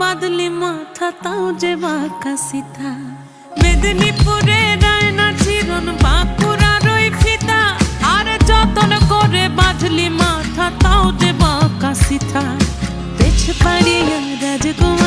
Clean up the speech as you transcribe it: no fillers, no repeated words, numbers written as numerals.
বাদলি মাথা তাও যে বাঁকা সিথা মেদিনীপুরে রায়না চিরন বাঁকুড়ার ওই ফিতা আর যতন করে বাঁধলি মাথা তাও যে বাঁকা সিথা পেছ পাড়িয়া রাজকুমার